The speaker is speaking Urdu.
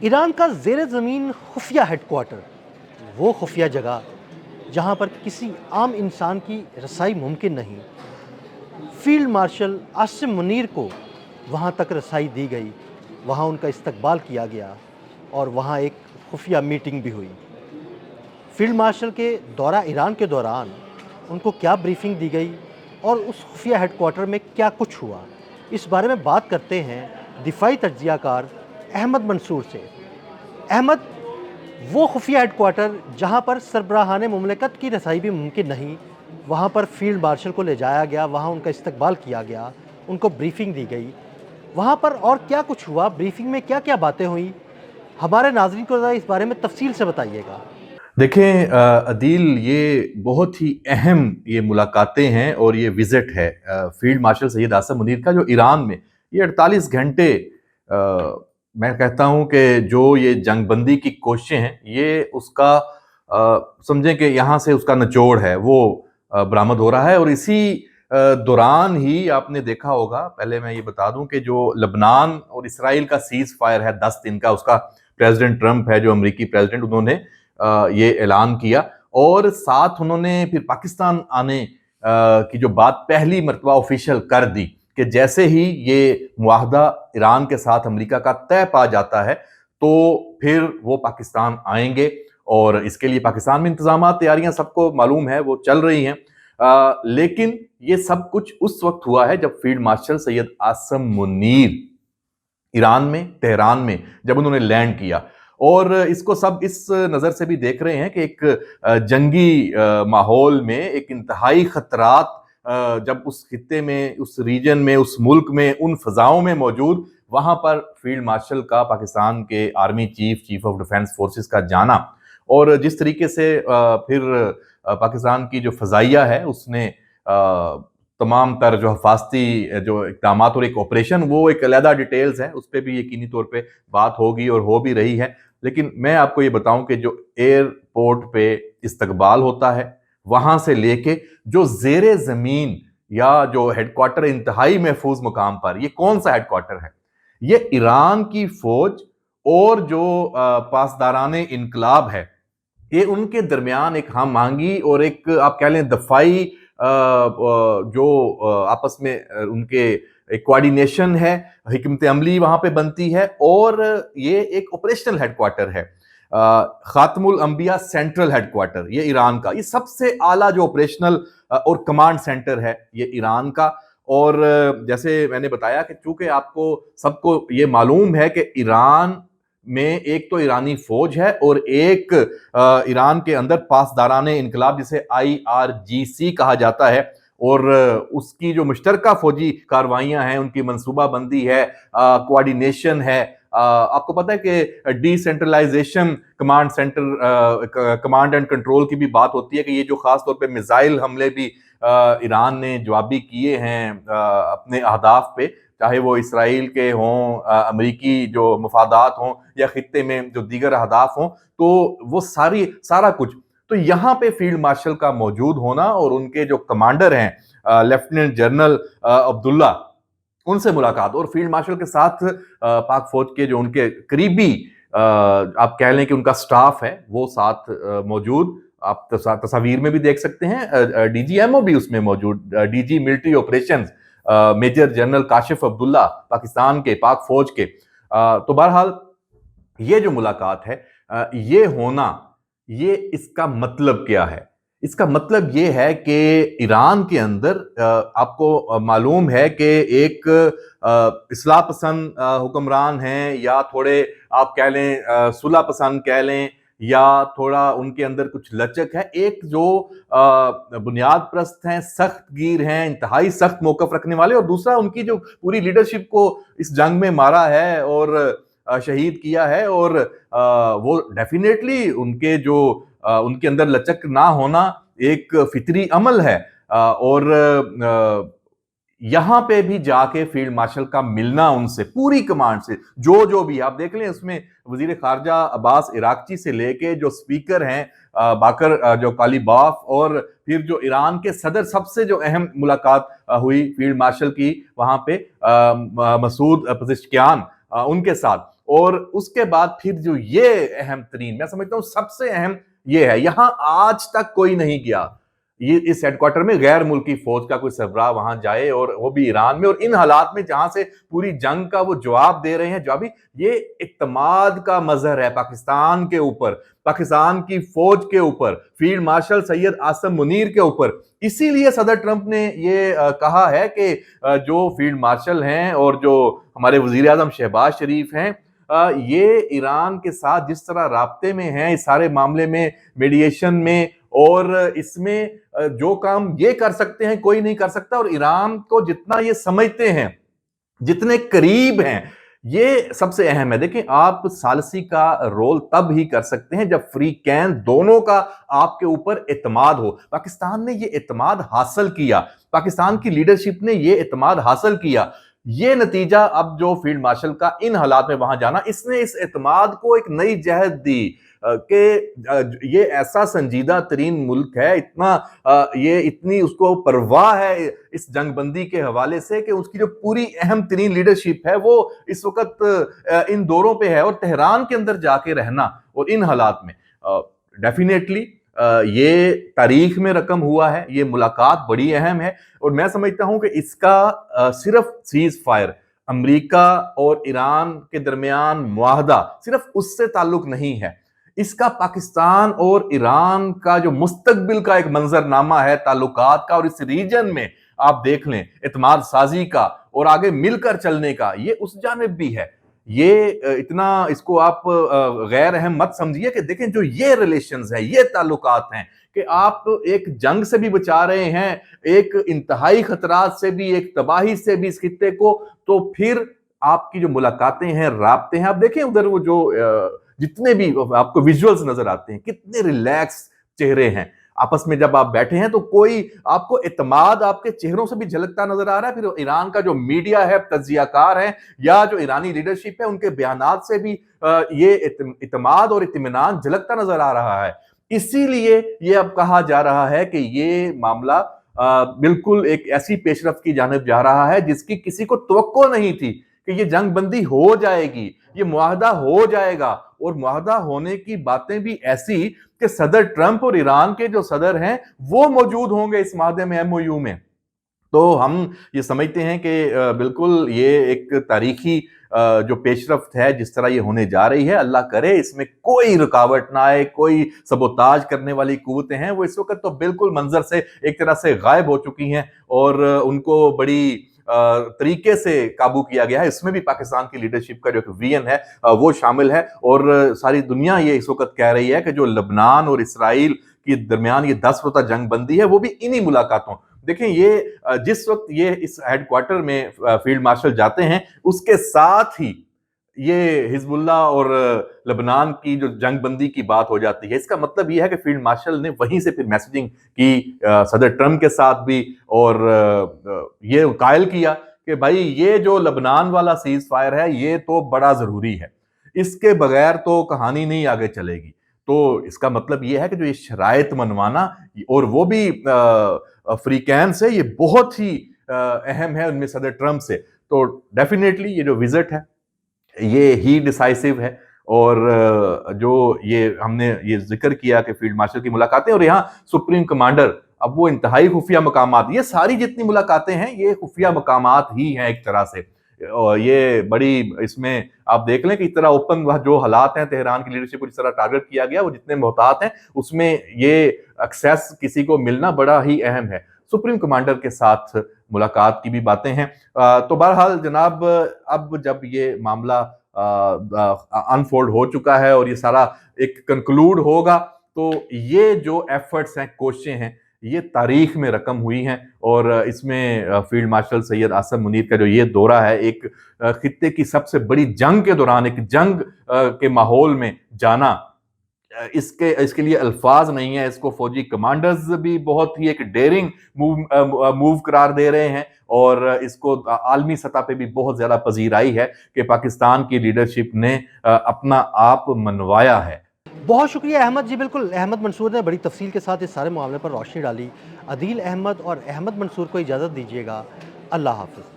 ایران کا زیر زمین خفیہ ہیڈ کوارٹر، وہ خفیہ جگہ جہاں پر کسی عام انسان کی رسائی ممکن نہیں، فیلڈ مارشل عاصم منیر کو وہاں تک رسائی دی گئی، وہاں ان کا استقبال کیا گیا اور وہاں ایک خفیہ میٹنگ بھی ہوئی۔ فیلڈ مارشل کے دورہ ایران کے دوران ان کو کیا بریفنگ دی گئی اور اس خفیہ ہیڈ کوارٹر میں کیا کچھ ہوا، اس بارے میں بات کرتے ہیں دفاعی تجزیہ کار احمد منصور سے۔ احمد، وہ خفیہ ہیڈ کوارٹر جہاں پر سربراہان مملکت کی رسائی بھی ممکن نہیں، وہاں پر فیلڈ مارشل کو لے جایا گیا، وہاں ان کا استقبال کیا گیا، ان کو بریفنگ دی گئی، وہاں پر اور کیا کچھ ہوا، بریفنگ میں کیا کیا باتیں ہوئیں، ہمارے ناظرین کو ذرا اس بارے میں تفصیل سے بتائیے گا۔ دیکھیں عدیل، یہ بہت ہی اہم یہ ملاقاتیں ہیں اور یہ وزٹ ہے فیلڈ مارشل سید عاصم منیر کا جو ایران میں یہ 48 گھنٹے میں کہتا ہوں کہ جو یہ جنگ بندی کی کوششیں ہیں یہ اس کا سمجھیں کہ یہاں سے اس کا نچوڑ ہے وہ برآمد ہو رہا ہے، اور اسی دوران ہی آپ نے دیکھا ہوگا، پہلے میں یہ بتا دوں کہ جو لبنان اور اسرائیل کا سیز فائر ہے 10 دن کا، اس کا پریزیڈنٹ ٹرمپ ہے جو امریکی پریزیڈنٹ، انہوں نے یہ اعلان کیا، اور ساتھ انہوں نے پھر پاکستان آنے کی جو بات پہلی مرتبہ آفیشل کر دی کہ جیسے ہی یہ معاہدہ ایران کے ساتھ امریکہ کا طے پا جاتا ہے تو پھر وہ پاکستان آئیں گے، اور اس کے لیے پاکستان میں انتظامات، تیاریاں سب کو معلوم ہے وہ چل رہی ہیں، لیکن یہ سب کچھ اس وقت ہوا ہے جب فیلڈ مارشل سید عاصم منیر ایران میں تہران میں جب انہوں نے لینڈ کیا، اور اس کو سب اس نظر سے بھی دیکھ رہے ہیں کہ ایک جنگی ماحول میں ایک انتہائی خطرات جب اس خطے میں، اس ریجن میں، اس ملک میں، ان فضاؤں میں موجود، وہاں پر فیلڈ مارشل کا پاکستان کے army chief of defence forces کا جانا، اور جس طریقے سے پھر پاکستان کی جو فضائیہ ہے اس نے تمام تر جو حفاظتی جو اقدامات اور ایک آپریشن، وہ ایک علیحدہ ڈیٹیلز ہیں، اس پہ بھی یقینی طور پہ بات ہوگی اور ہو بھی رہی ہے، لیکن میں آپ کو یہ بتاؤں کہ جو ایئرپورٹ پہ استقبال ہوتا ہے وہاں سے لے کے جو زیر زمین یا جو ہیڈ کوارٹر انتہائی محفوظ مقام پر، یہ کون سا ہیڈ کوارٹر ہے؟ یہ ایران کی فوج اور جو پاسداران انقلاب ہے، یہ ان کے درمیان ایک ہم آہنگی اور ایک آپ کہہ لیں دفاعی جو آپس میں ان کے ایک کوارڈینیشن ہے، حکمت عملی وہاں پہ بنتی ہے، اور یہ ایک آپریشنل ہیڈ کوارٹر ہے، خاتم الانبیاء سینٹرل ہیڈ کوارٹر یہ ایران کا، یہ سب سے اعلیٰ جو آپریشنل اور کمانڈ سینٹر ہے یہ ایران کا، اور جیسے میں نے بتایا کہ چونکہ آپ کو سب کو یہ معلوم ہے کہ ایران میں ایک تو ایرانی فوج ہے اور ایک ایران کے اندر پاسداران انقلاب جسے IRGC کہا جاتا ہے، اور اس کی جو مشترکہ فوجی کاروائیاں ہیں، ان کی منصوبہ بندی ہے، کوارڈینیشن ہے، آپ کو پتہ ہے کہ decentralisation command centre, command and control کی بھی بات ہوتی ہے کہ یہ جو خاص طور پہ میزائل حملے بھی ایران نے جوابی کیے ہیں اپنے اہداف پہ، چاہے وہ اسرائیل کے ہوں، امریکی جو مفادات ہوں، یا خطے میں جو دیگر اہداف ہوں، تو وہ سارا کچھ تو یہاں پہ فیلڈ مارشل کا موجود ہونا، اور ان کے جو کمانڈر ہیں لیفٹیننٹ جنرل عبداللہ، ان سے ملاقات، اور فیلڈ مارشل کے ساتھ پاک فوج کے جو ان کے قریبی آپ کہہ لیں کہ ان کا سٹاف ہے وہ ساتھ موجود، آپ تصاویر میں بھی دیکھ سکتے ہیں، DGMO بھی اس میں موجود، DG military operations major general Kashif Abdullah Pakistan کے، پاک فوج کے، تو بہرحال یہ جو ملاقات ہے یہ ہونا، یہ اس کا مطلب کیا ہے؟ اس کا مطلب یہ ہے کہ ایران کے اندر آپ کو معلوم ہے کہ ایک اصلاح پسند حکمران ہیں، یا تھوڑے آپ کہہ لیں صلح پسند کہہ لیں، یا تھوڑا ان کے اندر کچھ لچک ہے، ایک جو بنیاد پرست ہیں، سخت گیر ہیں، انتہائی سخت موقف رکھنے والے، اور دوسرا ان کی جو پوری لیڈرشپ کو اس جنگ میں مارا ہے اور شہید کیا ہے، اور وہ ڈیفینیٹلی ان کے جو ان کے اندر لچک نہ ہونا ایک فطری عمل ہے، اور یہاں پہ بھی جا کے فیلڈ مارشل کا ملنا ان سے پوری کمانڈ سے، جو بھی آپ دیکھ لیں، اس میں وزیر خارجہ عباس عراقچی سے لے کے جو سپیکر ہیں باقر جو کالیباف، اور پھر جو ایران کے صدر، سب سے جو اہم ملاقات ہوئی فیلڈ مارشل کی وہاں پہ مسعود پزشکیان، ان کے ساتھ، اور اس کے بعد پھر جو یہ اہم ترین، میں سمجھتا ہوں سب سے اہم یہ ہے، یہاں آج تک کوئی نہیں گیا، یہ اس ہیڈ کوارٹر میں غیر ملکی فوج کا کوئی سربراہ وہاں جائے، اور وہ بھی ایران میں، اور ان حالات میں جہاں سے پوری جنگ کا وہ جواب دے رہے ہیں، جو ابھی یہ اعتماد کا مظہر ہے پاکستان کے اوپر، پاکستان کی فوج کے اوپر، فیلڈ مارشل سید عاصم منیر کے اوپر۔ اسی لیے صدر ٹرمپ نے یہ کہا ہے کہ جو فیلڈ مارشل ہیں اور جو ہمارے وزیر اعظم شہباز شریف ہیں، یہ ایران کے ساتھ جس طرح رابطے میں ہیں اس سارے معاملے میں، میڈیشن میں، اور اس میں جو کام یہ کر سکتے ہیں کوئی نہیں کر سکتا، اور ایران کو جتنا یہ سمجھتے ہیں، جتنے قریب ہیں، یہ سب سے اہم ہے۔ دیکھیں، آپ ثالثی کا رول تب ہی کر سکتے ہیں جب فریقین دونوں کا آپ کے اوپر اعتماد ہو۔ پاکستان نے یہ اعتماد حاصل کیا، پاکستان کی لیڈرشپ نے یہ اعتماد حاصل کیا۔ یہ نتیجہ اب جو فیلڈ مارشل کا ان حالات میں وہاں جانا، اس نے اس اعتماد کو ایک نئی جہت دی کہ یہ ایسا سنجیدہ ترین ملک ہے، یہ اتنی اس کو پرواہ ہے اس جنگ بندی کے حوالے سے، کہ اس کی جو پوری اہم ترین لیڈرشپ ہے وہ اس وقت ان دوروں پہ ہے، اور تہران کے اندر جا کے رہنا اور ان حالات میں ڈیفینیٹلی یہ تاریخ میں رقم ہوا ہے، یہ ملاقات بڑی اہم ہے، اور میں سمجھتا ہوں کہ اس کا صرف سیز فائر، امریکہ اور ایران کے درمیان معاہدہ، صرف اس سے تعلق نہیں ہے، اس کا پاکستان اور ایران کا جو مستقبل کا ایک منظرنامہ ہے تعلقات کا، اور اس ریجن میں آپ دیکھ لیں اعتماد سازی کا اور آگے مل کر چلنے کا، یہ اس جانب بھی ہے۔ یہ اتنا اس کو آپ غیر اہم مت سمجھیے کہ دیکھیں جو یہ ریلیشنز ہیں، یہ تعلقات ہیں، کہ آپ ایک جنگ سے بھی بچا رہے ہیں، ایک انتہائی خطرات سے بھی، ایک تباہی سے بھی اس خطے کو، تو پھر آپ کی جو ملاقاتیں ہیں، رابطے ہیں، آپ دیکھیں ادھر وہ جو جتنے بھی آپ کو ویژولز نظر آتے ہیں، کتنے ریلیکس چہرے ہیں آپس میں جب آپ بیٹھے ہیں، تو کوئی آپ کو اعتماد آپ کے چہروں سے بھی جھلکتا نظر آ رہا ہے۔ پھر ایران کا جو میڈیا ہے، تجزیہ کار ہیں، یا جو ایرانی لیڈرشپ ہے، ان کے بیانات سے بھی یہ اعتماد اور اطمینان جھلکتا نظر آ رہا ہے۔ اسی لیے یہ اب کہا جا رہا ہے کہ یہ معاملہ بالکل ایک ایسی پیش رفت کی جانب جا رہا ہے جس کی کسی کو توقع نہیں تھی کہ یہ جنگ بندی ہو جائے گی، یہ معاہدہ ہو جائے گا، اور معاہدہ ہونے کی باتیں بھی ایسی کہ صدر ٹرمپ اور ایران کے جو صدر ہیں وہ موجود ہوں گے اس معاہدے میں، ایم او یو میں۔ تو ہم یہ سمجھتے ہیں کہ بالکل یہ ایک تاریخی جو پیش رفت ہے جس طرح یہ ہونے جا رہی ہے، اللہ کرے اس میں کوئی رکاوٹ نہ آئے، کوئی سبوتاج کرنے والی قوتیں ہیں وہ اس وقت تو بالکل منظر سے ایک طرح سے غائب ہو چکی ہیں، اور ان کو بڑی طریقے سے قابو کیا گیا ہے۔ اس میں بھی پاکستان کی لیڈرشپ کا جو ویژن ہے وہ شامل ہے، اور ساری دنیا یہ اس وقت کہہ رہی ہے کہ جو لبنان اور اسرائیل کے درمیان یہ 10 روزہ جنگ بندی ہے، وہ بھی انہی ملاقاتوں۔ دیکھیں، یہ جس وقت یہ اس ہیڈ کوارٹر میں فیلڈ مارشل جاتے ہیں، اس کے ساتھ ہی یہ حزب اللہ اور لبنان کی جو جنگ بندی کی بات ہو جاتی ہے۔ اس کا مطلب یہ ہے کہ فیلڈ مارشل نے وہیں سے پھر میسیجنگ کی صدر ٹرمپ کے ساتھ بھی، اور یہ قائل کیا کہ بھائی یہ جو لبنان والا سیز فائر ہے یہ تو بڑا ضروری ہے، اس کے بغیر تو کہانی نہیں آگے چلے گی۔ تو اس کا مطلب یہ ہے کہ جو یہ شرائط منوانا، اور وہ بھی فریقین سے، یہ بہت ہی اہم ہے، ان میں صدر ٹرمپ سے۔ تو ڈیفینیٹلی یہ جو وزٹ ہے یہ ہی ڈیسائسو ہے، اور جو یہ ہم نے یہ ذکر کیا کہ فیلڈ مارشل کی ملاقاتیں، اور یہاں سپریم کمانڈر، اب وہ انتہائی خفیہ مقامات، یہ ساری جتنی ملاقاتیں ہیں یہ خفیہ مقامات ہی ہیں ایک طرح سے، اور یہ بڑی، اس میں آپ دیکھ لیں کہ اس طرح اوپن جو حالات ہیں، تہران کی لیڈرشپ کو جس طرح ٹارگٹ کیا گیا، وہ جتنے محتاط ہیں، اس میں یہ ایکسیس کسی کو ملنا بڑا ہی اہم ہے۔ سپریم کمانڈر کے ساتھ ملاقات کی بھی باتیں ہیں۔ تو بہرحال جناب، اب جب یہ معاملہ انفولڈ ہو چکا ہے اور یہ سارا ایک کنکلوڈ ہوگا، تو یہ جو ایفرٹس ہیں، کوششیں ہیں، یہ تاریخ میں رقم ہوئی ہیں، اور اس میں فیلڈ مارشل سید عاصم منیر کا جو یہ دورہ ہے، ایک خطے کی سب سے بڑی جنگ کے دوران ایک جنگ کے ماحول میں جانا، اس کے لیے الفاظ نہیں ہیں۔ اس کو فوجی کمانڈرز بھی بہت ہی ایک ڈیرنگ موو قرار دے رہے ہیں، اور اس کو عالمی سطح پہ بھی بہت زیادہ پذیرائی ہے کہ پاکستان کی لیڈرشپ نے اپنا آپ منوایا ہے۔ بہت شکریہ احمد جی، بالکل احمد منصور نے بڑی تفصیل کے ساتھ اس سارے معاملے پر روشنی ڈالی۔ عدیل احمد اور احمد منصور کو اجازت دیجیے گا، اللہ حافظ۔